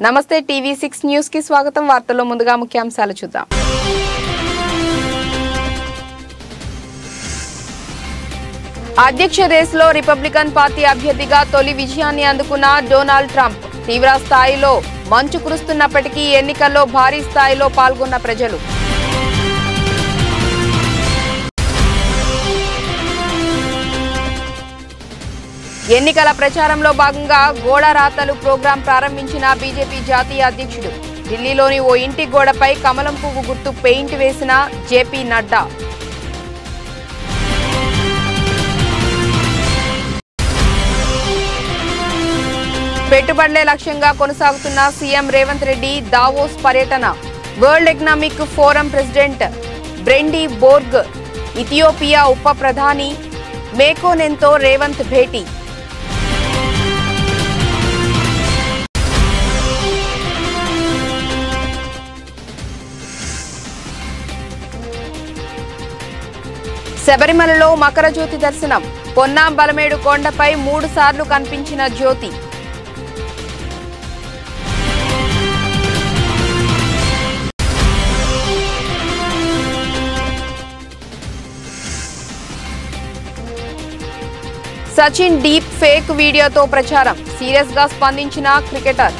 నమస్తే టీవీ6 న్యూస్ కి స్వాగతం। వార్తల్లో ముందుగా ముఖ్యాంశాలు చూద్దాం। అధ్యక్ష రేసులో రిపబ్లికన్ పార్టీ అభ్యర్థిగా తొలి విజయాన్ని అందుకున్న డొనాల్డ్ ట్రంప్। తీవ్ర స్థాయిలో మంచు కురుస్తున్నప్పటికీ ఎన్నికల్లో భారీ స్థాయిలో పాల్గొన్న ప్రజలు। ఎన్నికల ప్రచారంలో భాగంగా గోడ రాతలు ప్రోగ్రాం ప్రారంభించిన బీజేపీ జాతీయ అధ్యక్షుడు। ఢిల్లీలోని ఓ ఇంటి గోడపై కమలం పువ్వు గుర్తు పెయింట్ వేసిన జేపీ నడ్డా। పెట్టుబడులే లక్ష్యంగా కొనసాగుతున్న సీఎం రేవంత్ రెడ్డి దావోస్ పర్యటన। World Economic Forum President Brende Borge, Ethiopia ఉప ప్రధాని మేకోనెన్తో రేవంత్ భేటీ। శబరిమలలో మకర జ్యోతి దర్శనం। పొన్నాం బలమేడు కొండపై 3 సార్లు కనిపించిన జ్యోతి। సచిన్ డీప్ ఫేక్ వీడియోతో ప్రచారం। సీరియస్ గా స్పందించిన క్రికెటర్।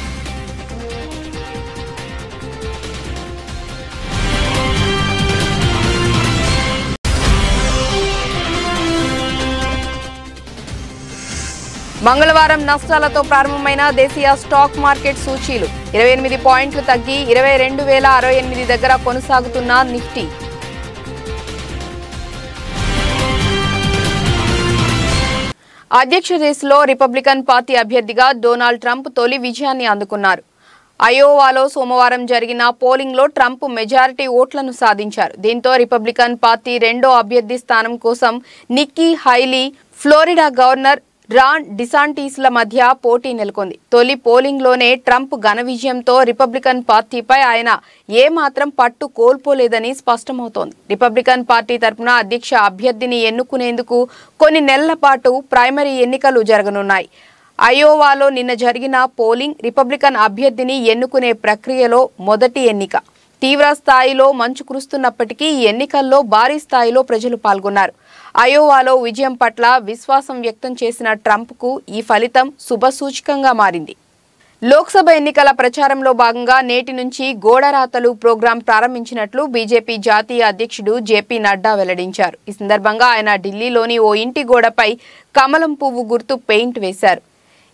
మంగళవారం నష్టాలతో ప్రారంభమైన దేశీయ స్టాక్ మార్కెట్ సూచీలు 28 పాయింట్లు తగ్గి 22,068 దగ్గర కొనసాగుతున్న నిఫ్టీ। అధ్యక్ష రేసులో రిపబ్లికన్ పార్టీ అభ్యర్థిగా డొనాల్డ్ ట్రంప్ తొలి విజయాన్ని అందుకున్నారు। అయోవాలో సోమవారం జరిగిన పోలింగ్లో ట్రంప్ మెజారిటీ ఓట్లను సాధించారు। దీంతో రిపబ్లికన్ పార్టీ రెండో అభ్యర్థి స్థానం కోసం Nikki Haley, Florida governor Ron డిసాంటిస్ల మధ్య పోటీ నెలకొంది। తొలి పోలింగ్లోనే ట్రంప్ ఘన విజయంతో రిపబ్లికన్ పార్టీపై ఆయన ఏమాత్రం పట్టు కోల్పోలేదని స్పష్టమవుతోంది। రిపబ్లికన్ పార్టీ తరపున అధ్యక్ష అభ్యర్థిని ఎన్నుకునేందుకు కొన్ని నెలల పాటు ప్రైమరీ ఎన్నికలు జరగనున్నాయి। అయోవాలో నిన్న జరిగిన పోలింగ్ రిపబ్లికన్ అభ్యర్థిని ఎన్నుకునే ప్రక్రియలో మొదటి ఎన్నిక। తీవ్ర స్థాయిలో మంచు కురుస్తున్నప్పటికీ ఈ ఎన్నికల్లో భారీ స్థాయిలో ప్రజలు పాల్గొన్నారు। అయోవాలో విజయం పట్ల విశ్వాసం వ్యక్తం చేసిన ట్రంప్కు ఈ ఫలితం శుభసూచకంగా మారింది। లోక్సభ ఎన్నికల ప్రచారంలో భాగంగా నేటి నుంచి గోడరాతలు ప్రోగ్రాం ప్రారంభించినట్లు బీజేపీ జాతీయ అధ్యక్షుడు జేపీ నడ్డా వెల్లడించారు। ఈ సందర్భంగా ఆయన ఢిల్లీలోని ఓ ఇంటి గోడపై కమలం పువ్వు గుర్తు పెయింట్ వేశారు।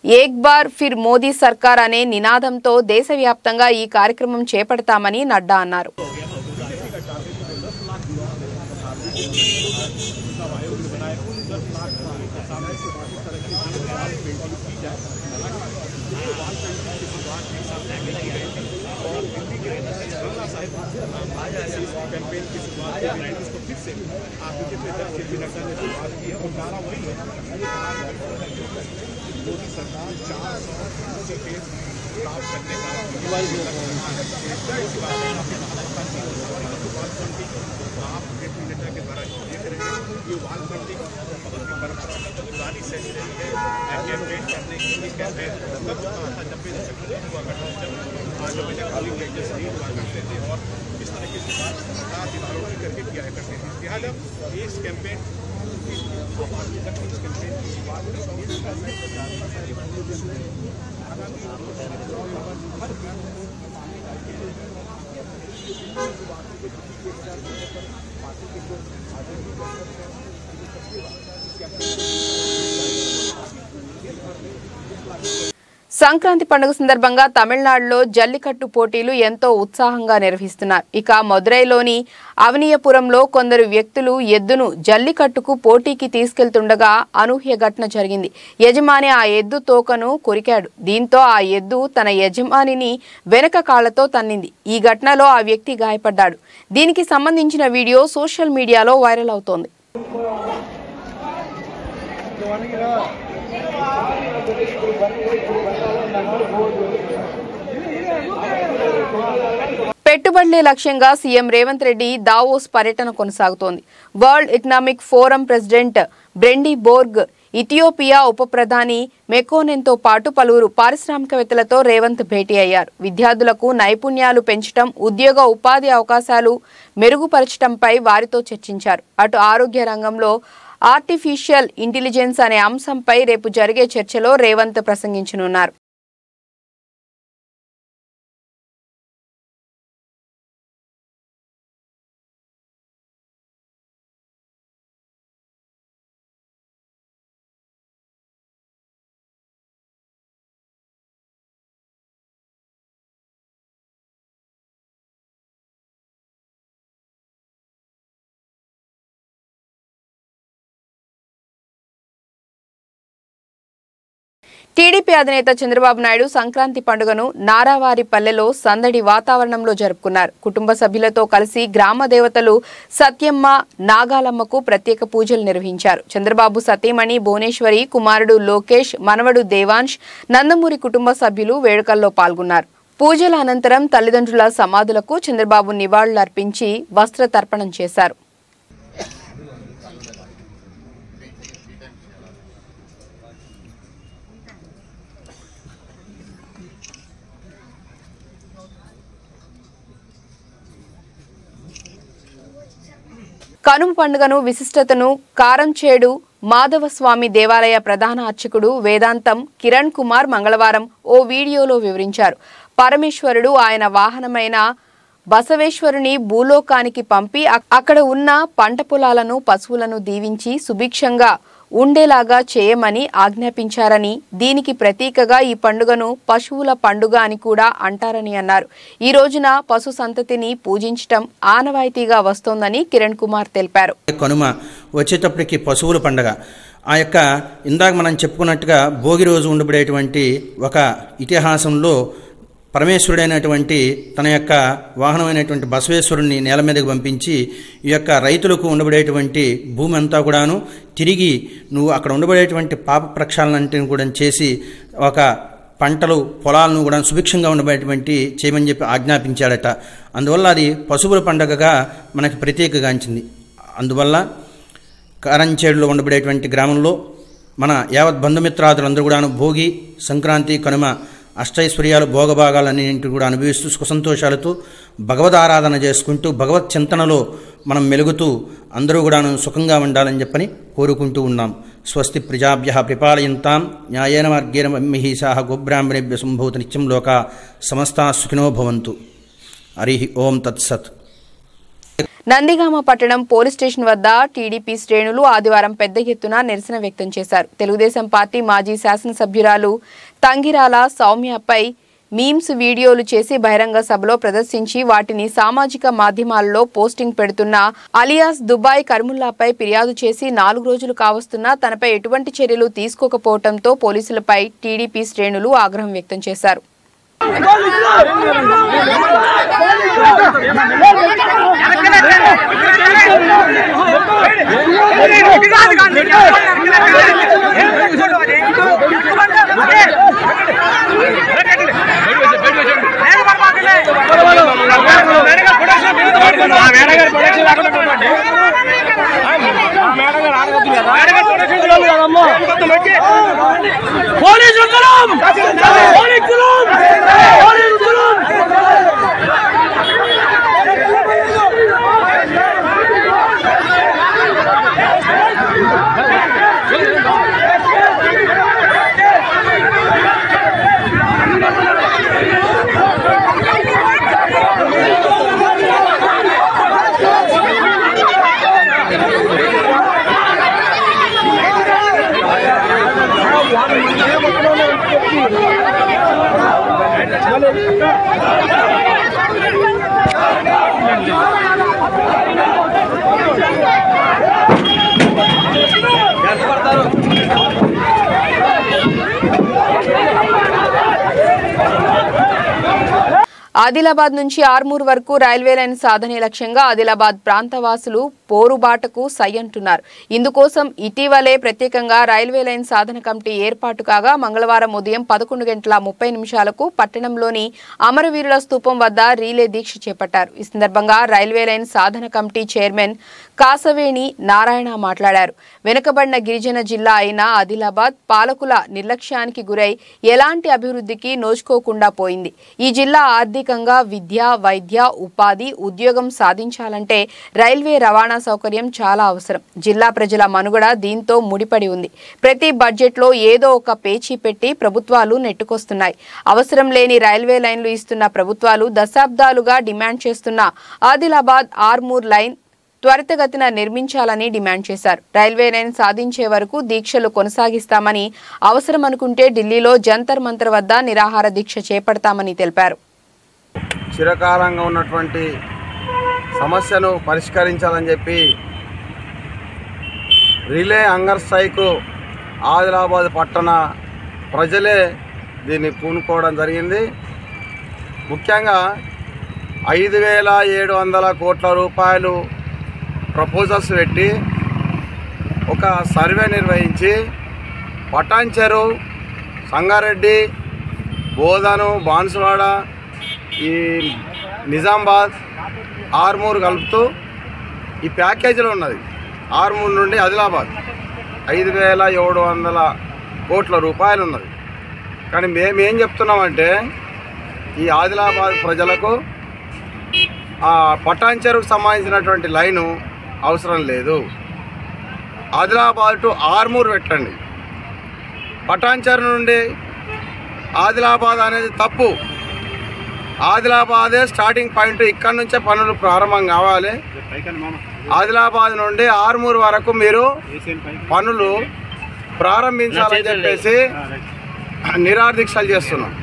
ఏక్ బార్ ఫిర్ మోదీ సర్కార్ అనే నినాదంతో దేశవ్యాప్తంగా ఈ కార్యక్రమం చేపడతామని నడ్డా అన్నారు। मोदी सरकार 400 सीटें प्राप्त करने का आप जेपी नड्डा के द्वारा देख रहे हैं। ये वाल पेंटिंग पुरानी शैली रही है कैंपेन करने की। कैंपेन तब होता था जब भी हुआ करता जब पोलिंग एजेंट्स नहीं हुआ करते थे और इस तरीके से सरकार दीवारों की करके किया करते थे। लिहाजा इस कैंपेन సంక్రాంతి పండుగ సందర్భంగా తమిళనాడులో జల్లికట్టు పోటీలు ఎంతో ఉత్సాహంగా నిర్వహిస్తున్నారు। ఇక మదురైలోని అవనియపురంలో కొందరు వ్యక్తులు ఎద్దును జల్లికట్టుకు పోటీకి తీసుకెళ్తుండగా అనూహ్య ఘటన జరిగింది। యజమాని ఆ ఎద్దు తోకను కొరికాడు। దీంతో ఆ ఎద్దు తన యజమానిని వెనక కాళ్లతో తన్నింది। ఈ ఘటనలో ఆ వ్యక్తి గాయపడ్డాడు। దీనికి సంబంధించిన వీడియో సోషల్ మీడియాలో వైరల్ అవుతోంది। పెట్టుబడులే లక్ష్యంగా సీఎం రేవంత్ రెడ్డి దావోస్ పర్యటన కొనసాగుతోంది. World Economic Forum President Brende Borge, Ethiopia ఉప ప్రధాని మెకోనెన్తో పాటు పలువురు పారిశ్రామికవేత్తలతో రేవంత్ భేటీ అయ్యారు. విద్యార్థులకు నైపుణ్యాలు పెంచడం, ఉద్యోగ ఉపాధి అవకాశాలు మెరుగుపరచడంపై వారితో చర్చించారు. అటు ఆరోగ్య రంగంలో ఆర్టిఫిషియల్ ఇంటెలిజెన్స్ అనే అంశంపై రేపు జరిగే చర్చలో రేవంత్ ప్రసంగించనున్నారు. టీడీపీ అధినేత చంద్రబాబు నాయుడు సంక్రాంతి పండుగను నారావారిపల్లెలో సందడి వాతావరణంలో జరుపుకున్నారు. కుటుంబ సభ్యులతో కలిసి గ్రామ దేవతలు సత్యమ్మ, నాగాలమ్మకు ప్రత్యేక పూజలు నిర్వహించారు. చంద్రబాబు సతీమణి భువనేశ్వరి, కుమారుడు లోకేష్, మనవడు దేవాంశ్, నందమూరి కుటుంబ సభ్యులు వేడుకల్లో పాల్గొన్నారు. పూజల అనంతరం తల్లిదండ్రుల సమాధులకు చంద్రబాబు నివాళులర్పించి వస్త్ర తర్పణం చేశారు. కనుమ పండుగను విశిష్టతను కారంచేడు మాధవస్వామి దేవాలయ ప్రధాన అర్చకుడు వేదాంతం కిరణ్ కుమార్ మంగళవారం ఓ వీడియోలో వివరించారు. పరమేశ్వరుడు ఆయన వాహనమైన బసవేశ్వరుని భూలోకానికి పంపి అక్కడ ఉన్న పంట పొలాలను, పశువులను దీవించి సుభిక్షంగా ఉండేలాగా చేయమని ఆజ్ఞాపించారని, దీనికి ప్రతీకగా ఈ పండుగను పశువుల పండుగ అని కూడా అంటారని అన్నారు. ఈ రోజున పశు సంతతిని పూజించటం ఆనవాయితీగా వస్తోందని కిరణ్ కుమార్ తెలిపారు. కనుమ వచ్చేటప్పటికి పశువుల పండుగ, ఆ యొక్క ఇందాక మనం చెప్పుకున్నట్టుగా భోగి రోజు ఉండబడేటువంటి ఒక ఇతిహాసంలో పరమేశ్వరుడైనటువంటి తన యొక్క వాహనమైనటువంటి బసవేశ్వరుణ్ణి నేల మీదకి పంపించి ఈ యొక్క రైతులకు ఉండబడేటువంటి భూమి అంతా కూడాను తిరిగి నువ్వు అక్కడ ఉండబడేటువంటి పాప ప్రక్షాళనంటిని కూడా చేసి ఒక పంటలు పొలాలను కూడా సుభిక్షంగా ఉండబడేటువంటి చేయమని చెప్పి ఆజ్ఞాపించాడట. అందువల్ల అది పశువుల పండుగగా మనకి ప్రత్యేకగాంచింది. అందువల్ల కారంచేడులో ఉండబడేటువంటి గ్రామంలో మన యావత్ బంధుమిత్రాదులందరూ కూడాను భోగి, సంక్రాంతి, కనుమ అష్టైశ్వర్యాలు, భోగభాగాలన్నింటినీ కూడా అనుభవిస్తూ సుఖ సంతోషాలతో భగవద్ ఆరాధన చేసుకుంటూ భగవత్ చింతనలో మనం మెలుగుతూ అందరూ కూడాను సుఖంగా ఉండాలని చెప్పని కోరుకుంటూ ఉన్నాం. స్వస్తి ప్రజాభ్యః పరిపాలయంతాం న్యాయేన మార్గేణ మహిషాః గోబ్రాహ్మణేభ్యః సంభూత నిత్యం లోకా సమస్తాః సుఖినో భవంతు. హరి ఓం తత్సత్. నందిగామ పట్టణం పోలీస్ స్టేషన్ వద్ద టీడీపీ శ్రేణులు ఆదివారం పెద్ద ఎత్తున నిరసన వ్యక్తం చేశారు. తెలుగుదేశం పార్టీ మాజీ శాసనసభ్యురాలు తంగిరాల సౌమ్యపై మీమ్స్ వీడియోలు చేసి బహిరంగ సభలో ప్రదర్శించి వాటిని సామాజిక మాధ్యమాలలో పోస్టింగ్ పెడుతున్న అలియాస్ దుబాయ్ కర్ముల్లాపై ఫిర్యాదు చేసి 4 రోజులు కావస్తున్నా తనపై ఎటువంటి చర్యలు తీసుకోకపోవడంతో పోలీసులపై టీడీపీ శ్రేణులు ఆగ్రహం వ్యక్తం చేశారు. ఆదిలాబాద్ నుంచి ఆర్మూర్ వరకు రైల్వే లైన్ సాధనే లక్ష్యంగా ఆదిలాబాద్ ప్రాంతవాసులు పోరుబాటకు సై అంటున్నారు. ఇందుకోసం ఇటీవలే ప్రత్యేకంగా రైల్వే లైన్ సాధన కమిటీ ఏర్పాటు కాగా మంగళవారం ఉదయం 11:30 పట్టణంలోని అమరవీరుల స్తూపం వద్ద రీలే దీక్ష చేపట్టారు. ఈ సందర్భంగా రైల్వే లైన్ సాధన కమిటీ చైర్మన్ కాసవేణి నారాయణ మాట్లాడారు. వెనుకబడిన గిరిజన జిల్లా అయిన ఆదిలాబాద్ పాలకుల నిర్లక్ష్యానికి గురై ఎలాంటి అభివృద్ధికి నోచుకోకుండా పోయింది. ఈ జిల్లా ఆర్థికంగా విద్య, వైద్య, ఉపాధి, ఉద్యోగం సాధించాలంటే రైల్వే రవాణా సౌకర్యం చాలా అవసరం. జిల్లా ప్రజల మనుగడ దీంతో ముడిపడి ఉంది. ప్రతి బడ్జెట్లో ఏదో ఒక పేచీ పెట్టి ప్రభుత్వాలు నెట్టుకొస్తున్నాయి. అవసరం లేని రైల్వే లైన్లు ఇస్తున్న ప్రభుత్వాలు దశాబ్దాలుగా డిమాండ్ చేస్తున్న ఆదిలాబాద్ ఆర్మూర్ లైన్ త్వరితగతిన నిర్మించాలని డిమాండ్ చేశారు. రైల్వే లైన్ సాధించే వరకు దీక్షలు కొనసాగిస్తామని, అవసరం అనుకుంటే ఢిల్లీలో జంతర్ మంతర్ వద్ద నిరాహార దీక్ష చేపడతామని తెలిపారు. చిరకాలంగా ఉన్నటువంటి సమస్యను పరిష్కరించాలని చెప్పి రిలే హంగర్ స్ట్రైక్ ఆదిలాబాద్ పట్టణ ప్రజలే దీన్ని పూనుకోవడం జరిగింది. ముఖ్యంగా 5,700 కోట్ల రూపాయలు ప్రపోజల్స్ పెట్టి ఒక సర్వే నిర్వహించి పటాన్చెరు, సంగారెడ్డి, బోధను, బాన్సువాడ, ఈ నిజామాబాద్, ఆర్మూర్ కలుపుతూ ఈ ప్యాకేజీలో ఉన్నది. ఆర్మూర్ నుండి ఆదిలాబాద్ 5,700 కోట్ల రూపాయలు ఉన్నది. కానీ మేమేం చెప్తున్నామంటే ఈ ఆదిలాబాద్ ప్రజలకు ఆ పటాన్చెరుకు సంబంధించినటువంటి లైను అవసరం లేదు. ఆదిలాబాద్ టు ఆర్మూర్ పెట్టండి. పటాన్చెరు నుండి ఆదిలాబాద్ అనేది తప్పు. ఆదిలాబాదే స్టార్టింగ్ పాయింట్. ఇక్కడ నుంచే పనులు ప్రారంభం కావాలి. ఆదిలాబాద్ నుండి ఆర్మూర్ వరకు మీరు పనులు ప్రారంభించాలని చెప్పేసి నిరాహార దీక్షలు చేస్తున్నాం.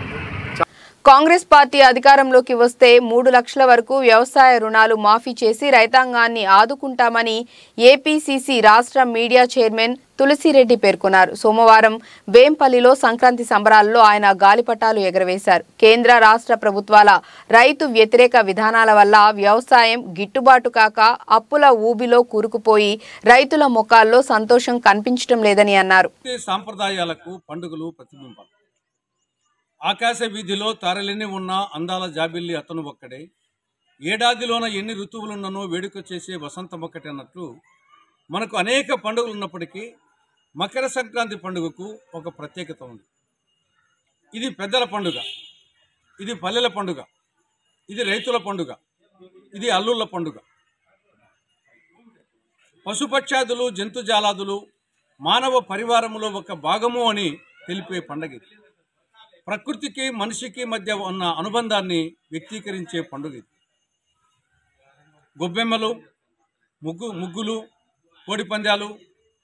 కాంగ్రెస్ పార్టీ అధికారంలోకి వస్తే 3 లక్షల వరకు వ్యవసాయ రుణాలు మాఫీ చేసి రైతాంగాన్ని ఆదుకుంటామని ఏపీసీసీ రాష్ట్ర మీడియా చైర్మన్ తులసిరెడ్డి పేర్కొన్నారు. సోమవారం వేంపల్లిలో సంక్రాంతి సంబరాల్లో ఆయన గాలిపటాలు ఎగరవేశారు. కేంద్ర రాష్ట్ర ప్రభుత్వాల రైతు వ్యతిరేక విధానాల వల్ల వ్యవసాయం గిట్టుబాటు కాక అప్పుల ఊబిలో కూరుకుపోయి రైతుల ముఖాల్లో సంతోషం కనిపించడం లేదని అన్నారు. సాంప్రదాయాలకు పండుగలు ప్రతిబింబాలు. ఆకాశ వీధిలో తారలెన్ని ఉన్నా అందాల జాబిల్లి అతను ఒక్కడే, ఏడాదిలోన ఎన్ని ఋతువులున్ననో వేడుక చేసే వసంతం ఒక్కటే అన్నట్లు మనకు అనేక పండుగలు ఉన్నప్పటికీ మకర సంక్రాంతి పండుగకు ఒక ప్రత్యేకత ఉంది. ఇది పెద్దల పండుగ, ఇది పల్లెల పండుగ, ఇది రైతుల పండుగ, ఇది అల్లుళ్ళ పండుగ. పశుపక్షాదులు, జంతుజాలాదులు మానవ పరివారంలో ఒక భాగము అని తెలిపే పండుగ. ప్రకృతికి మనిషికి మధ్య ఉన్న అనుబంధాన్ని వ్యక్తీకరించే పండుగ ఇది. గొబ్బెమ్మలు, ముగ్గులు, కోడిపందాలు,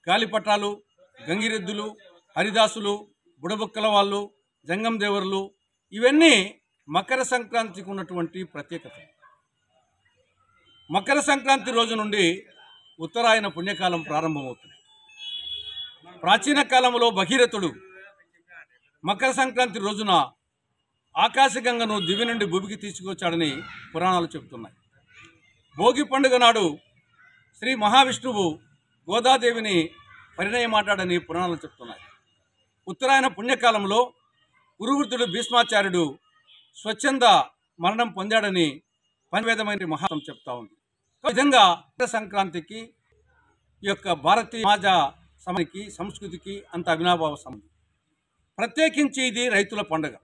గాలిపటాలు, గంగిరెద్దులు, హరిదాసులు, బుడబుక్కల వాళ్ళు, జంగం దేవర్లు, ఇవన్నీ మకర సంక్రాంతికి ఉన్నటువంటి ప్రత్యేకత. మకర సంక్రాంతి రోజు నుండి ఉత్తరాయణ పుణ్యకాలం ప్రారంభమవుతుంది. ప్రాచీన కాలంలో భగీరథుడు మకర సంక్రాంతి రోజున ఆకాశగంగను దివి నుండి భూమికి తీసుకొచ్చాడని పురాణాలు చెబుతున్నాయి. భోగి పండుగ నాడు శ్రీ మహావిష్ణువు గోదాదేవిని పరిణయమాటాడని పురాణాలు చెప్తున్నాయి. ఉత్తరాయణ పుణ్యకాలంలో కురువృత్తుడు భీష్మాచార్యుడు స్వచ్ఛంద మరణం పొందాడని పంచవేదమైన మహాత్మ చెప్తా ఉంది. ఈ విధంగా మకర సంక్రాంతికి ఈ యొక్క భారతీయ సమాజ సమానికి సంస్కృతికి అంత అవినాభావ సంబంధం. ప్రత్యేకించి ఇది రైతుల పండుగ.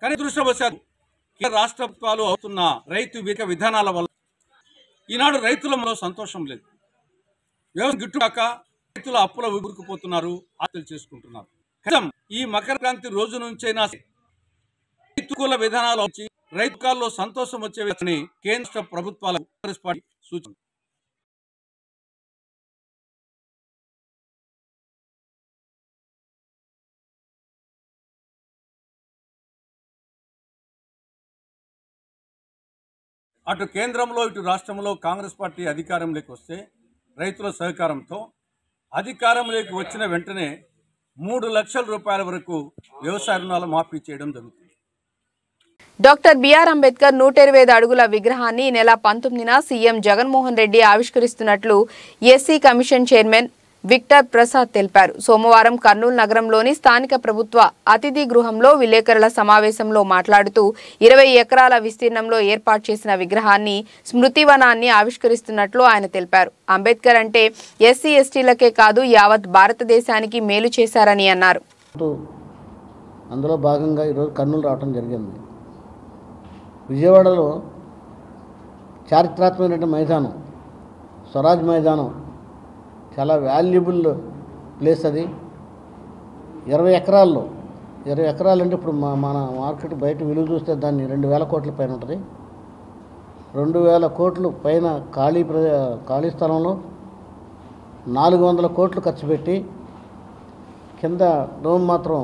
కానీ దురదృష్టవశాత్తు రాష్ట్ర ప్రభుత్వాలు అవుతున్న రైతు వ్యతిరేక విధానాల వల్ల ఈనాడు రైతులలో సంతోషం లేదు. వ్యవసాయం గిట్టుకాక రైతుల అప్పుల ఊరుకుపోతున్నారు, ఆత్మహత్యలు చేసుకుంటున్నారు. ఈ మకర సంక్రాంతి రోజు నుంచైనా రైతుల విధానాలు వచ్చి రైతుకాల్లో సంతోషం వచ్చే కేంద్ర ప్రభుత్వాల సూచన. అటు కేంద్రంలో ఇటు రాష్ట్రంలో కాంగ్రెస్ పార్టీ అధికారంలోకి వస్తే రైతుల సహకారంతో అధికారంలోకి వచ్చిన వెంటనే 3 లక్షల రూపాయల వరకు వ్యవసాయ రుణాలు మాఫీ చేయడం జరుగుతుంది. డాక్టర్ బిఆర్ అంబేద్కర్ 125 అడుగుల విగ్రహాన్ని ఈ నెల 19న సీఎం జగన్మోహన్ రెడ్డి ఆవిష్కరిస్తున్నట్లు SC commission chairman Victor Prasad తెలిపారు. సోమవారం కర్నూలు నగరంలోని స్థానిక ప్రభుత్వ అతిథి గృహంలో విలేకరుల సమావేశంలో మాట్లాడుతూ 20 ఎకరాల విస్తీర్ణంలో ఏర్పాటు చేసిన విగ్రహాన్ని స్మృతివనాన్ని ఆవిష్కరిస్తున్నట్లు ఆయన తెలిపారు. అంబేద్కర్ అంటే ఎస్సీ ఎస్టీలకే కాదు యావత్ భారతదేశానికి మేలు చేశారని అన్నారు. అందులో భాగంగా ఈరోజు కర్నూలు రావడం జరిగింది. విజయవాడలో చారిత్రాత్మకమైన మైదానం స్వరాజ్ మైదానం చాలా వాల్యుబుల్ ప్లేస్. అది 20 ఎకరాల్లో 20 ఎకరాలు అంటే ఇప్పుడు మన మార్కెట్ బయట విలువ చూస్తే దాన్ని 2,000 కోట్ల పైన ఉంటుంది. 2,000 కోట్లు పైన ఖాళీ స్థలంలో 400 కోట్లు ఖర్చు పెట్టి కింద డోమ్ మాత్రం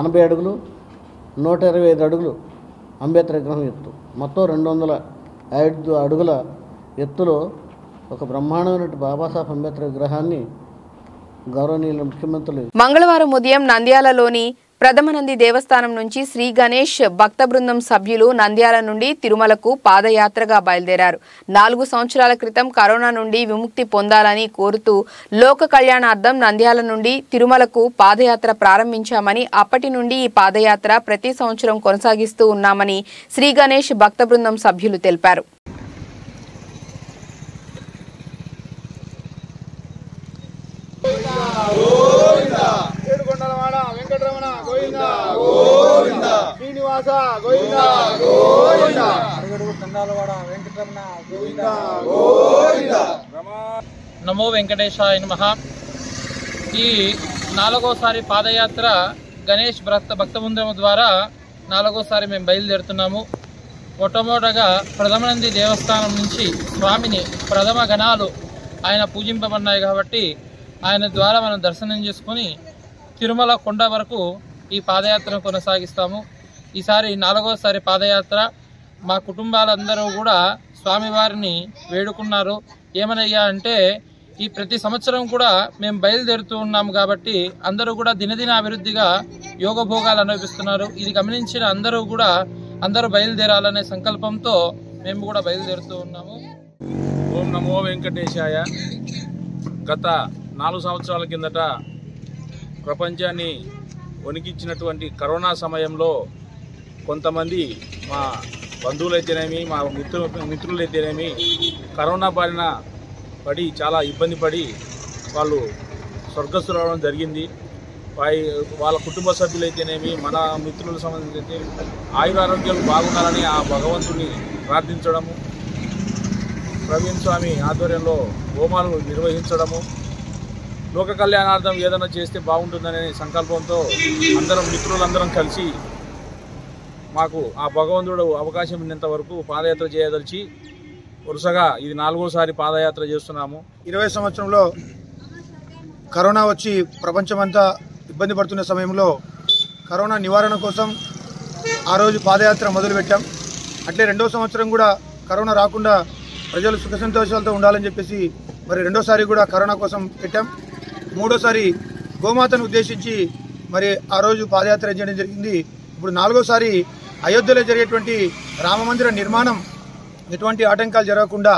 80 అడుగులు 125 అడుగులు అంబేద్కర్ విగ్రహం ఎత్తు, మొత్తం 205 అడుగుల ఎత్తులో ఒక బ్రహ్మాండమైన బాబాసాహెబ్ అంబేద్కర్ విగ్రహాన్ని గౌరవనీయుల ముఖ్యమంత్రులు మంగళవారం ఉదయం నంద్యాలలోని ప్రథమనంది దేవస్థానం నుంచి శ్రీ గణేష్ భక్త బృందం సభ్యులు నంద్యాల నుండి తిరుమలకు పాదయాత్రగా బయలుదేరారు. 4 సంవత్సరాల క్రితం కరోనా నుండి విముక్తి పొందాలని కోరుతూ లోక కళ్యాణార్థం నంద్యాల నుండి తిరుమలకు పాదయాత్ర ప్రారంభించామని, అప్పటి నుండి ఈ పాదయాత్ర ప్రతి సంవత్సరం కొనసాగిస్తూ ఉన్నామని శ్రీ గణేష్ భక్త బృందం సభ్యులు తెలిపారు. నమో వెంకటేశాయ నమః. ఈ 4వసారి పాదయాత్ర గణేష్ భక్తబృందం ద్వారా 4వసారి మేము బయలుదేరుతున్నాము. మొట్టమొదటగా ప్రథమనంది దేవస్థానం నుంచి స్వామిని ప్రథమ గణాలు ఆయన పూజింపబడినాయి కాబట్టి ఆయన ద్వారా మనం దర్శనం చేసుకుని తిరుమల కొండ వరకు ఈ పాదయాత్రను కొనసాగిస్తాము. ఈసారి 4వసారి పాదయాత్ర మా కుటుంబాలందరూ కూడా స్వామివారిని వేడుకున్నారు. ఏమనయ్యా అంటే ఈ ప్రతి సంవత్సరం కూడా మేము బయలుదేరుతూ ఉన్నాము కాబట్టి అందరూ కూడా దినదిన అభివృద్ధిగా యోగభోగాలు అనుభవిస్తున్నారు. ఇది గమనించిన అందరూ బయలుదేరాలనే సంకల్పంతో మేము కూడా బయలుదేరుతూ ఉన్నాము. ఓం నమో వెంకటేశాయ. గత 4 సంవత్సరాల కిందట ప్రపంచాన్ని వణికించినటువంటి కరోనా సమయంలో కొంతమంది మా బంధువులైతేనేమి మా మిత్రులైతేనేమి కరోనా బారిన పడి చాలా ఇబ్బంది పడి వాళ్ళు స్వర్గస్థులు రావడం జరిగింది. వాళ్ళ కుటుంబ సభ్యులైతేనేమి మన మిత్రుల సంబంధించి ఆయురారోగ్యాలు బాగుండాలని ఆ భగవంతుని ప్రార్థించడము, ప్రవీణ్ స్వామి ఆధ్వర్యంలో హోమాలు నిర్వహించడము, లోక కళ్యాణార్థం ఏదైనా చేస్తే బాగుంటుందనే సంకల్పంతో మిత్రులందరం కలిసి మాకు ఆ భగవంతుడు అవకాశం ఉన్నంత వరకు పాదయాత్ర చేయదలిచి వరుసగా ఇది 4వసారి పాదయాత్ర చేస్తున్నాము. 20 సంవత్సరంలో కరోనా వచ్చి ప్రపంచమంతా ఇబ్బంది పడుతున్న సమయంలో కరోనా నివారణ కోసం ఆ రోజు పాదయాత్ర మొదలుపెట్టాం. అట్లే 2వ సంవత్సరం కూడా కరోనా రాకుండా ప్రజలు సుఖ సంతోషాలతో ఉండాలని చెప్పేసి మరి 2వసారి కూడా కరోనా కోసం పెట్టాం. 3వసారి గోమాతను ఉద్దేశించి మరి ఆ రోజు పాదయాత్ర చేయడం జరిగింది. ఇప్పుడు 4వసారి అయోధ్యలో జరిగేటువంటి రామమందిర నిర్మాణం ఎటువంటి ఆటంకాలు జరగకుండా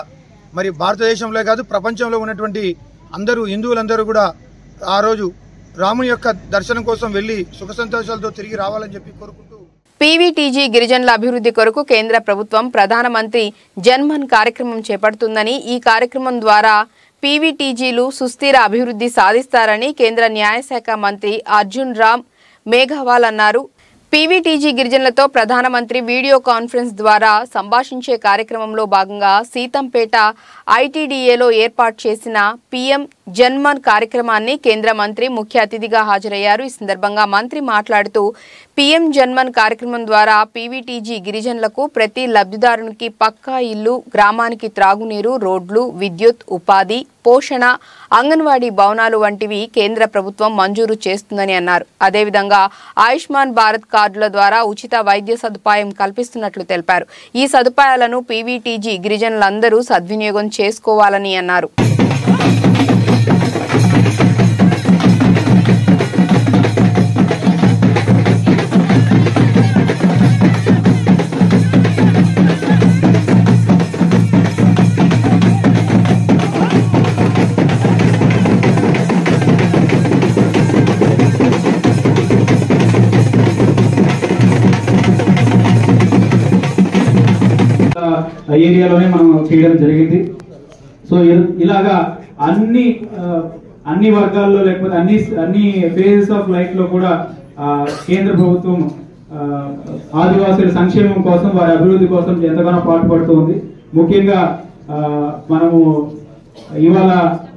మరి భారతదేశంలో కాదు ప్రపంచంలో ఉన్నటువంటి హిందువులందరూ కూడా ఆ రోజు రాముని యొక్క దర్శనం కోసం వెళ్లి సుఖ సంతోషాలతో తిరిగి రావాలని చెప్పి కోరుకుంటూ పీవీటీజీ గిరిజనుల అభివృద్ధి కొరకు కేంద్ర ప్రభుత్వం ప్రధానమంత్రి జన్మన్ కార్యక్రమం చేపడుతుందని, ఈ కార్యక్రమం ద్వారా పీవీటీజీలు సుస్థిర అభివృద్ధి సాధిస్తారని కేంద్ర న్యాయశాఖ మంత్రి అర్జున్ రామ్ మేఘవాల్ అన్నారు. పీవీటీజీ గిరిజనులతో ప్రధానమంత్రి వీడియో కాన్ఫరెన్స్ ద్వారా సంభాషించే కార్యక్రమంలో భాగంగా సీతంపేట ఐటీడీఏలో ఏర్పాటు చేసిన పీఎం జన్మన్ కార్యక్రమాన్ని కేంద్ర మంత్రి ముఖ్య అతిథిగా హాజరయ్యారు. ఈ సందర్భంగా మంత్రి మాట్లాడుతూ పీఎం జన్మన్ కార్యక్రమం ద్వారా పీవీటీజీ గిరిజనులకు ప్రతి లబ్ధిదారునికి పక్కా ఇల్లు, గ్రామానికి త్రాగునీరు, రోడ్లు, విద్యుత్, ఉపాధి, పోషణ, అంగన్వాడీ భవనాలు వంటివి కేంద్ర ప్రభుత్వం మంజూరు చేస్తుందని అన్నారు. అదేవిధంగా ఆయుష్మాన్ భారత్ కార్డుల ద్వారా ఉచిత వైద్య సదుపాయం కల్పిస్తున్నట్లు తెలిపారు. ఈ సదుపాయాలను పీవీటీజీ గిరిజనులందరూ సద్వినియోగం చేసుకోవాలని అన్నారు. ఏరియాలోనే మనం చేయడం జరిగింది. సో ఇలాగా అన్ని వర్గాల్లో లేకపోతే అన్ని ఫేజెస్ ఆఫ్ లైఫ్ లో కూడా కేంద్ర ప్రభుత్వం ఆదివాసుల సంక్షేమం కోసం, వారి అభివృద్ధి కోసం ఎంతగానో పాటుపడుతుంది. ముఖ్యంగా మనము ఇవాళ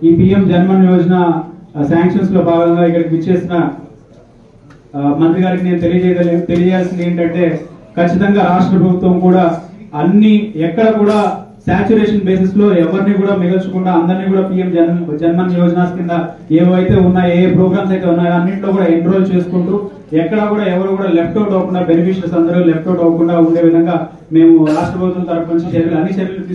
ఈ పిఎం జన్మన్ యోజన శాంక్షన్స్ లో భాగంగా ఇక్కడికి విచ్చేసిన మంత్రి గారికి నేను తెలియజేయాల్సింది ఏంటంటే, ఖచ్చితంగా రాష్ట్ర ప్రభుత్వం కూడా ఎక్కడ కూడా సాచురేషన్ బేసిస్ లో ఎవరిని కూడా మిగల్చకుండా అందరినీ కూడా పిఎం జన్మన్ యోజన కింద ఏవైతే ఉన్నాయో, ఏ ప్రోగ్రామ్స్ అయితే ఉన్నాయో అన్నింటిలో కూడా ఎన్రోల్ చేసుకుంటూ ఎక్కడ కూడా ఎవరు కూడా లెఫ్ట్ అవుట్ అవ్వకుండా, బెనిఫిషియర్స్ అందరూ లెఫ్ట్ అవుట్ అవ్వకుండా ఉండే విధంగా మేము రాష్ట్ర ప్రభుత్వం తరఫు నుంచి అన్ని చర్యలు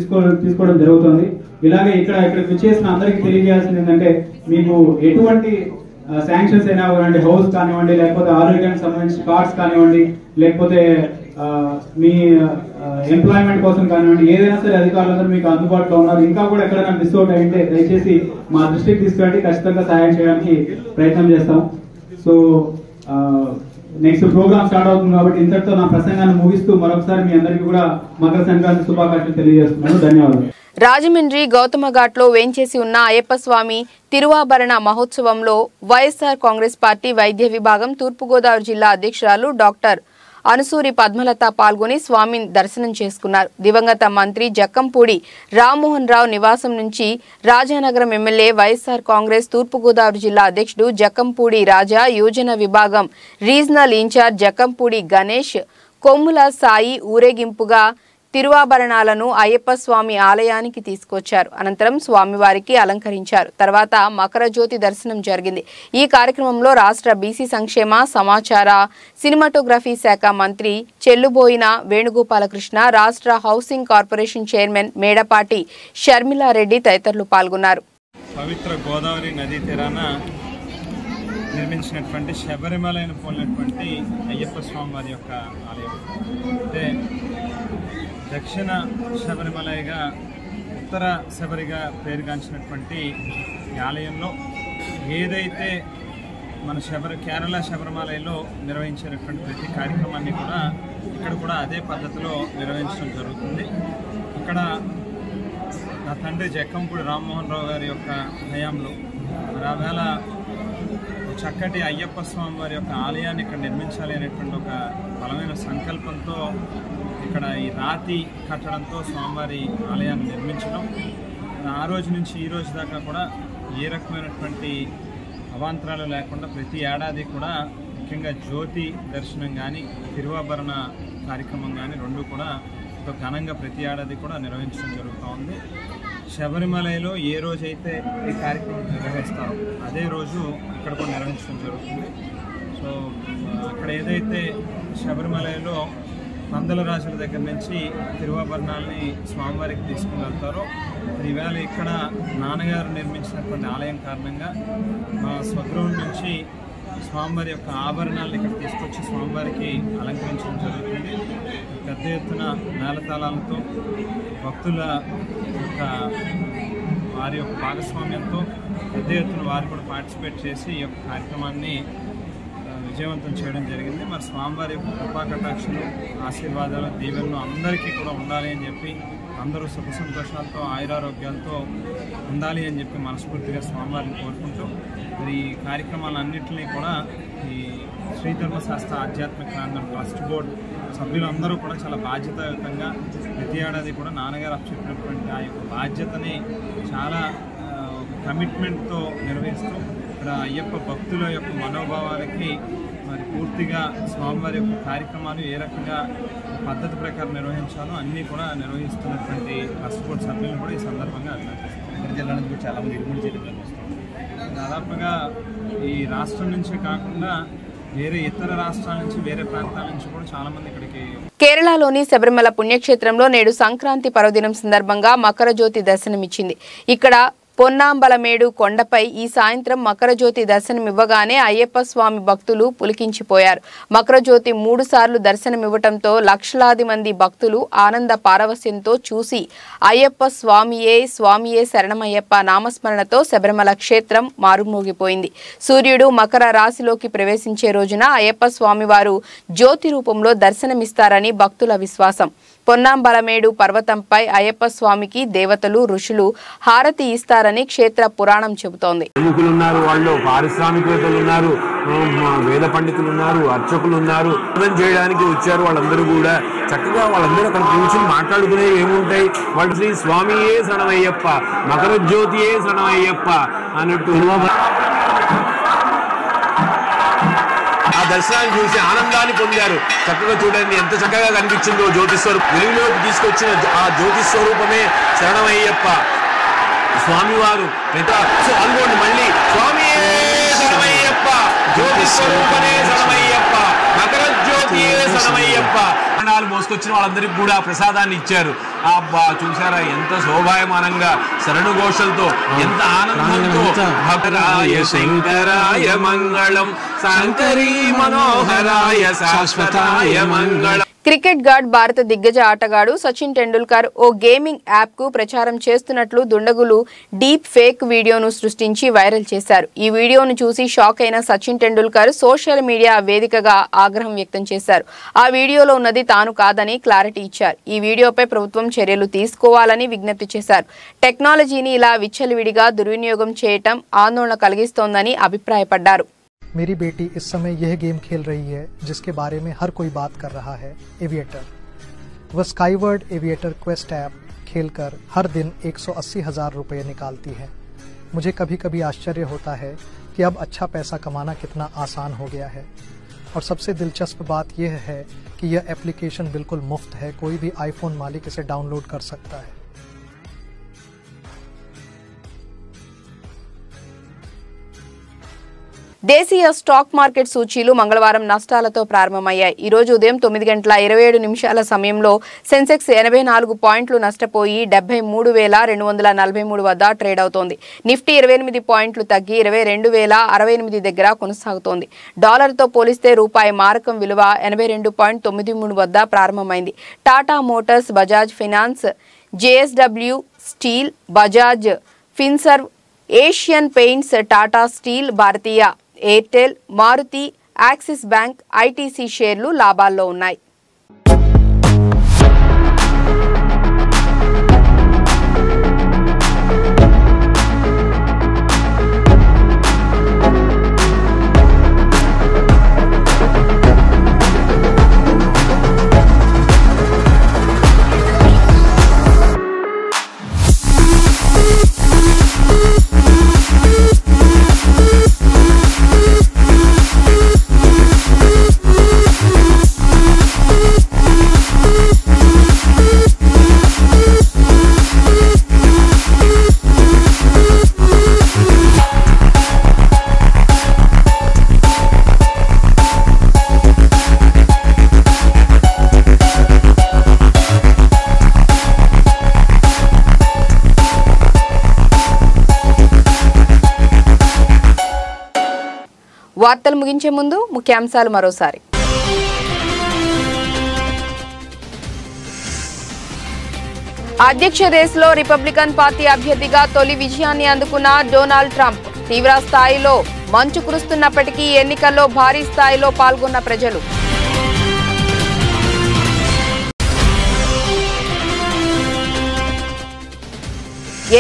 తీసుకోవడం జరుగుతుంది. ఇలాగే ఇక్కడికి విచ్చేసిన అందరికీ తెలియజేయాల్సింది ఏంటంటే, మీకు ఎటువంటి శాంక్షన్స్ అయినా కానివ్వండి, హౌస్ కానివ్వండి, లేకపోతే ఆరోగ్యానికి సంబంధించిన కార్డ్స్ కానివ్వండి, లేకపోతే మీ ఎంప్లాయ్మెంట్ కోసం కానివ్వండి, ఏదైనా సరే అధికారులందరూ మీకు అందుబాటులో ఉన్నారు. ఇంకా కూడా ఎక్కడైనా మిస్ అవుట్ అయితే దయచేసి మా దృష్టికి తీసుకురండి, ఖచ్చితంగా సహాయం చేయడానికి ప్రయత్నం చేస్తాం. సో నెక్స్ట్ ప్రోగ్రామ్ స్టార్ట్ అవుతుంది కాబట్టి ఇంతటితో నా ప్రసంగాన్ని ముగిస్తూ మరొకసారి మీ అందరికీ కూడా మకర సంక్రాంతి శుభాకాంక్షలు తెలియజేస్తున్నాను. ధన్యవాదాలు. రాజమండ్రి గౌతమఘాట్లో వేంచేసి ఉన్న అయ్యప్ప స్వామి తిరువాభరణ మహోత్సవంలో వైఎస్ఆర్ కాంగ్రెస్ పార్టీ వైద్య విభాగం తూర్పుగోదావరి జిల్లా అధ్యక్షురాలు డాక్టర్ అనుసూరి పద్మలత పాల్గొని స్వామిని దర్శనం చేసుకున్నారు. దివంగత మంత్రి జక్కంపూడి రామ్మోహన్ రావు నివాసం నుంచి రాజానగరం ఎమ్మెల్యే వైఎస్ఆర్ కాంగ్రెస్ తూర్పుగోదావరి జిల్లా అధ్యక్షుడు జక్కంపూడి రాజా, యోజన విభాగం రీజనల్ ఇన్ఛార్జ్ జక్కంపూడి గణేష్, కొమ్ముల సాయి ఊరేగింపుగా తిరువాభరణాలను అయ్యప్ప స్వామి ఆలయానికి తీసుకొచ్చారు. అనంతరం స్వామివారికి అలంకరించారు. తర్వాత మకర జ్యోతి దర్శనం జరిగింది. ఈ కార్యక్రమంలో రాష్ట్ర బీసీ సంక్షేమ, సమాచార, సినిమాటోగ్రఫీ శాఖ మంత్రి చెల్లుబోయిన వేణుగోపాలకృష్ణ, రాష్ట్ర housing corporation chairman Medapati Sharmila Reddy తదితరులు పాల్గొన్నారు. పవిత్ర గోదావరి నదీ తీరాన నిర్మించినటువంటి శబరిమలను పోలినటువంటి అయ్యప్ప స్వామి వారి యొక్క ఆలయం. అంటే దక్షిణ శబరిమలగా ఉత్తర శబరిగా పేరుగాంచినటువంటి ఈ ఆలయంలో ఏదైతే మన కేరళ శబరిమలలో నిర్వహించేటటువంటి ప్రతి కార్యక్రమాన్ని కూడా ఇక్కడ కూడా అదే పద్ధతిలో నిర్వహించడం జరుగుతుంది. ఇక్కడ నా తండ్రి జక్కంపూడి రామ్మోహన్ రావు గారి యొక్క హయాంలో ఆవేళ చక్కటి అయ్యప్ప స్వామి వారి యొక్క ఆలయాన్ని ఇక్కడ నిర్మించాలి అనేటువంటి ఒక బలమైన సంకల్పంతో ఇక్కడ ఈ రాతి కట్టడంతో స్వామివారి ఆలయాన్ని నిర్మించడం, ఆ రోజు నుంచి ఈ రోజు దాకా కూడా ఏ రకమైనటువంటి అవాంతరాలు లేకుండా ప్రతి ఏడాది కూడా ముఖ్యంగా జ్యోతి దర్శనం కానీ తిరువాభరణ కార్యక్రమం కానీ రెండు కూడా ఎంతో ఘనంగా ప్రతి ఏడాది కూడా నిర్వహించడం జరుగుతూ ఉంది. శబరిమలలో ఏ రోజైతే ఈ కార్యక్రమం నిర్వహిస్తారో అదే రోజు ఇక్కడ కూడా నిర్వహించడం జరుగుతుంది. సో అక్కడ ఏదైతే శబరిమలలో పందల రాజుల దగ్గర నుంచి తిరువాభరణాలని స్వామివారికి తీసుకుని వెళ్తారో, ఈవేళ ఇక్కడ నాన్నగారు నిర్మించినటువంటి ఆలయం కారణంగా మా స్వగృహం నుంచి స్వామివారి యొక్క ఆభరణాలను ఇక్కడ తీసుకొచ్చి స్వామివారికి అలంకరించడం జరుగుతుంది. పెద్ద ఎత్తున మేళతాళాలతో భక్తుల యొక్క వారి యొక్క భాగస్వామ్యంతో పెద్ద ఎత్తున వారు కూడా పార్టిసిపేట్ చేసి ఈ యొక్క కార్యక్రమాన్ని విజయవంతం చేయడం జరిగింది. మరి స్వామివారి యొక్క కృపా కటాక్షలు, ఆశీర్వాదాలు, దీవెనలు అందరికీ కూడా ఉండాలి అని చెప్పి, అందరూ సుఖ సంతోషాలతో ఆయురారోగ్యాలతో ఉండాలి అని చెప్పి మనస్ఫూర్తిగా స్వామివారిని కోరుకుంటూ మరి ఈ కార్యక్రమాలన్నింటినీ కూడా ఈ శ్రీ ధర్మశాస్త్ర ఆధ్యాత్మిక ప్రాంగణం ట్రస్ట్ బోర్డు సభ్యులందరూ కూడా చాలా బాధ్యతాయుతంగా ప్రతి ఏడాది కూడా నాన్నగారు అప్పచెప్పినటువంటి ఆ యొక్క బాధ్యతని చాలా కమిట్మెంట్తో నిర్వహిస్తూ ఇక్కడ అయ్యప్ప భక్తుల యొక్క మనోభావాలకి మరి పూర్తిగా స్వామివారి యొక్క కార్యక్రమాలు ఏ రకంగా పద్ధతి ప్రకారం నిర్వహించాలో అన్నీ కూడా నిర్వహిస్తున్నటువంటి ట్రస్ట్ బోర్డు సభ్యులను కూడా ఈ సందర్భంగా అభినందిస్తున్నాను. జిల్లా నుంచి కూడా చాలామంది ఇరుముడి చేయడం దాదాపుగా ఈ రాష్ట్రం నుంచే కాకుండా వేరే ఇతర రాష్ట్రాల నుంచి, వేరే ప్రాంతాల నుంచి కూడా చాలా మంది ఇక్కడికి. కేరళలోని శబరిమల పుణ్యక్షేత్రంలో నేడు సంక్రాంతి పర్వదినం సందర్భంగా మకర జ్యోతి దర్శనమిచ్చింది. ఇక్కడ పొన్నాంబలమేడు కొండపై ఈ సాయంత్రం మకర జ్యోతి దర్శనమివ్వగానే అయ్యప్ప స్వామి భక్తులు పులికించిపోయారు. మకర జ్యోతి 3 సార్లు దర్శనమివ్వటంతో లక్షలాది మంది భక్తులు ఆనంద పారవస్యంతో చూసి అయ్యప్ప స్వామియే స్వామియే శరణమయ్యప్ప నామస్మరణతో శబరిమల క్షేత్రం మారుమోగిపోయింది. సూర్యుడు మకర రాశిలోకి ప్రవేశించే రోజున అయ్యప్ప స్వామివారు జ్యోతి రూపంలో దర్శనమిస్తారని భక్తుల విశ్వాసం. పొన్నాంబలమేడు పర్వతంపై అయ్యప్ప స్వామికి దేవతలు ఋషులు హారతి ఇస్తారని క్షేత్ర పురాణం చెబుతోంది. ప్రముఖులున్నారు, వాళ్ళు పారిశ్రామికవేత్తలు ఉన్నారు, వేద పండితులు ఉన్నారు, అర్చకులు ఉన్నారు. అర్థం చేయడానికి వచ్చారు. వాళ్ళందరూ కూడా చక్కగా వాళ్ళందరూ అక్కడ కూర్చొని మాట్లాడుకునేవి ఏముంటాయి. వాళ్ళు శ్రీ స్వామియే శరణమయ్యప్ప, మకర జ్యోతియే శరణమయ్యప్ప అన్నట్టు ఆ దర్శనాన్ని చూసి ఆనందాన్ని పొందారు. చక్కగా చూడండి ఎంత చక్కగా కనిపించిందో జ్యోతిస్వరూపం. వెలుగులోకి తీసుకొచ్చిన ఆ జ్యోతిస్వరూపమే శరణమయ్యప్ప స్వామివారు. అనుకోండి మళ్ళీ స్వామియే శరణమయ్యప్ప, జ్యోతిస్వరూపమే శరణమయ్యప్ప, మకర జ్యోతియే శరణమయ్యప్ప అన్నాలు మోసుకొచ్చిన వాళ్ళందరికీ కూడా ప్రసాదాన్ని ఇచ్చారు. అబ్బా చూసారా ఎంత శోభాయమానంగా శరణు ఘోషలతో ఎంత ఆనందంతో భక్తరాయ శంకరాయ మంగళం శంకరీ మనోహరాయ శాశ్వతాయ మంగళం. క్రికెట్ గాడ్ భారత దిగ్గజ ఆటగాడు సచిన్ టెండూల్కర్ ఓ గేమింగ్ యాప్ కు ప్రచారం చేస్తున్నట్లు దుండగులు డీప్ ఫేక్ వీడియోను సృష్టించి వైరల్ చేశారు. ఈ వీడియోను చూసి షాక్ అయిన సచిన్ టెండూల్కర్ సోషల్ మీడియా వేదికగా ఆగ్రహం వ్యక్తం చేశారు. ఆ వీడియోలో ఉన్నది తాను కాదని క్లారిటీ ఇచ్చారు. ఈ వీడియోపై ప్రభుత్వం చర్యలు తీసుకోవాలని విజ్ఞప్తి చేశారు. టెక్నాలజీని ఇలా విచ్చలవిడిగా దుర్వినియోగం చేయటం ఆందోళన కలిగిస్తోందని అభిప్రాయపడ్డారు. मेरी बेटी इस समय यह गेम खेल रही है जिसके बारे में हर कोई बात कर रहा है, एविएटर। वह स्काईवर्ड एविएटर क्वेस्ट ऐप खेलकर हर दिन 180,000 रुपये निकालती है। मुझे कभी कभी आश्चर्य होता है कि अब अच्छा पैसा कमाना कितना आसान हो गया है। और सबसे दिलचस्प बात यह है कि यह एप्लीकेशन बिल्कुल मुफ्त है, कोई भी आईफोन मालिक इसे डाउनलोड कर सकता है। దేశీయ స్టాక్ మార్కెట్ సూచీలు మంగళవారం నష్టాలతో ప్రారంభమయ్యాయి. ఈ రోజు ఉదయం 9:27 సమయంలో సెన్సెక్స్ 84 పాయింట్లు నష్టపోయి 73,243 వద్ద ట్రేడ్ అవుతోంది. నిఫ్టీ 28 పాయింట్లు తగ్గి 22,068 దగ్గర కొనసాగుతోంది. డాలర్తో పోలిస్తే రూపాయి మారకం విలువ 82.93 వద్ద ప్రారంభమైంది. Tata Motors, Bajaj Finance, JSW Steel, Bajaj Finserv, Asian Paints, Tata Steel, Bharatiya Airtel, Maruti, Axis Bank, ITC షేర్లు లాభాల్లో ఉన్నాయి. వార్తలు ముగించే ముందు ముఖ్యాంశాలు మరోసారి. అధ్యక్ష రేసులో రిపబ్లికన్ పార్టీ అభ్యర్థిగా తొలి విజయాన్ని అందుకున్న డొనాల్డ్ ట్రంప్. తీవ్ర స్థాయిలో మంచు కురుస్తున్నప్పటికీ ఎన్నికల్లో భారీ స్థాయిలో పాల్గొన్న ప్రజలు.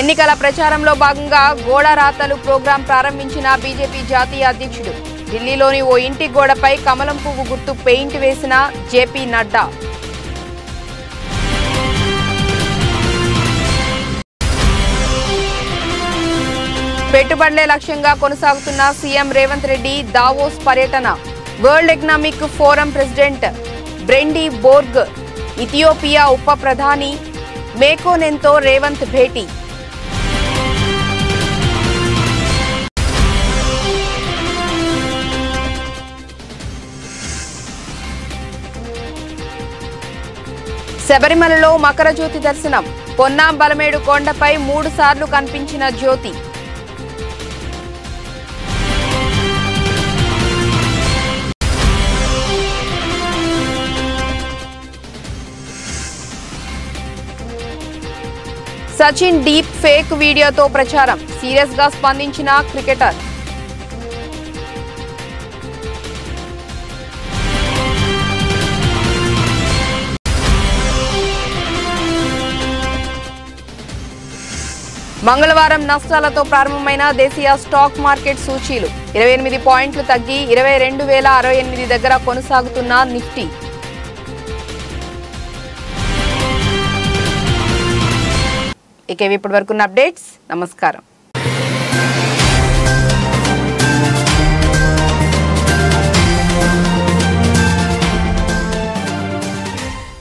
ఎన్నికల ప్రచారంలో భాగంగా గోడ రాతలు ప్రోగ్రాం ప్రారంభించిన బీజేపీ జాతీయ అధ్యక్షుడు. ఢిల్లీలోని ఓ ఇంటి గోడపై కమలం పువ్వు గుర్తు పెయింట్ వేసిన జేపీ నడ్డా. పెట్టుబడులే లక్ష్యంగా కొనసాగుతున్న సీఎం రేవంత్ రెడ్డి దావోస్ పర్యటన. World Economic Forum President Brende Borge, Ethiopia ఉప ప్రధాని మేకోనెన్తో రేవంత్ భేటీ. శబరిమలలో మకర జ్యోతి దర్శనం. పొన్నాంబలమేడు కొండపై 3 సార్లు కనిపించిన జ్యోతి. సచిన్ డీప్ ఫేక్ వీడియోతో ప్రచారం. సీరియస్ గా స్పందించిన క్రికెటర్. మంగళవారం నష్టాలతో ప్రారంభమైన దేశీయ స్టాక్ మార్కెట్ సూచీలు 28 పాయింట్లు తగ్గి 22,068 దగ్గర కొనసాగుతున్న నిఫ్టీ. ఇక ఇప్పటి వరకున్న అప్డేట్స్. నమస్కారం.